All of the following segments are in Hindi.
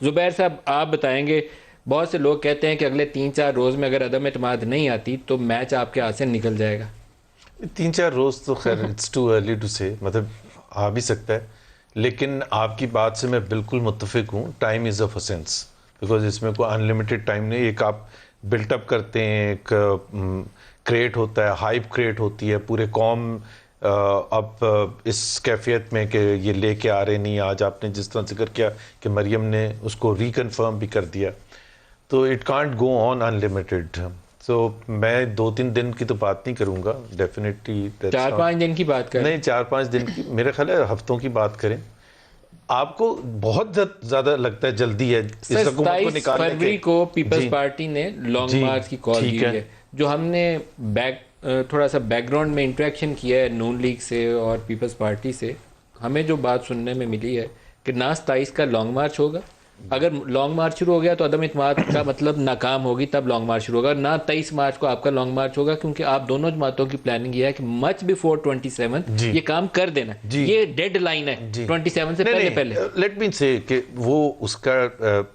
जुबैर साहब आप बताएंगे, बहुत से लोग कहते हैं कि अगले 3-4 रोज़ में अगर अदम एतमाद नहीं आती तो मैच आपके हाथ से निकल जाएगा। 3-4 रोज तो खैर इट्स टू अर्ली टू से, मतलब आ भी सकता है, लेकिन आपकी बात से मैं बिल्कुल मुत्तफिक हूँ। टाइम इज़ ऑफ असेंस, बिकॉज इसमें कोई अनलिमिटेड टाइम नहीं। एक आप बिल्टअप करते हैं, एक क्रिएट होता है, हाइप क्रिएट होती है, पूरे कौम अब इस कैफियत में कि ये लेके आ रहे नहीं। आज आपने जिस तरह जिक्र किया कि मरियम ने उसको रिकन्फर्म भी कर दिया, तो it can't go on unlimited. So मैं 2-3 दिन की तो बात नहीं करूंगा, डेफिनेटली 4-5 दिन की बात करें। नहीं, 4-5 दिन की, मेरा ख्याल है हफ्तों की बात करें। आपको बहुत ज्यादा लगता है जल्दी है इस हुकूमत को निकालने के? 27 फरवरी को पीपल्स पार्टी ने लॉन्ग मार्च की कॉल दी है। जो हमने थोड़ा सा बैकग्राउंड में इंटरेक्शन किया है नून लीग से और पीपल्स पार्टी से, हमें जो बात सुनने में मिली है कि ना 27 का लॉन्ग मार्च होगा। अगर लॉन्ग मार्च शुरू हो गया तो अदम इत्मीनान का मतलब नाकाम होगी, तब लॉन्ग मार्च शुरू होगा। ना 23 मार्च को आपका लॉन्ग मार्च होगा, क्योंकि आप दोनों जमातों की प्लानिंग ये है कि मच बिफोर 27 ये काम कर देना। ये डेड लाइन है 27 से पहले। लेट मी से कि वो उसका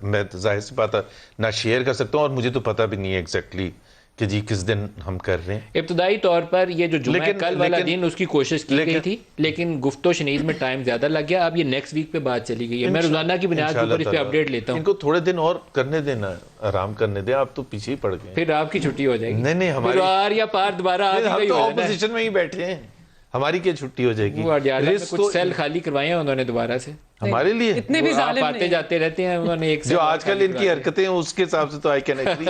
मैं जाहिर सी बात है ना शेयर कर सकता हूँ, और मुझे तो पता भी नहीं है एग्जैक्टली कि जी किस दिन हम कर रहे हैं। इब्तदाई तौर पर ये जो जुम्मा कल वाला दिन उसकी कोशिश की गई थी, लेकिन गुफ्तो शनीज में टाइम ज्यादा लग गया। अब ये नेक्स्ट वीक पे बात चली गई है। मैं रोजाना की बुनियाद के ऊपर इस पे अपडेट लेता हूँ। इनको थोड़े दिन और करने देना, आराम करने दे। आप तो पीछे ही पड़ गए, फिर आपकी छुट्टी हो जाएगी। नहीं हमारी पार या पार दोबारा हम तो ऑपोजिशन में ही बैठे हैं, हमारी क्या छुट्टी हो जाएगी? कुछ सेल खाली करवाए हैं उन्होंने दोबारा से हमारे लिए। इतने भी आते जाते रहते हैं उन्होंने। एक जो आजकल इनकी हरकतें हैं उसके हिसाब से तो आई कैन एग्री।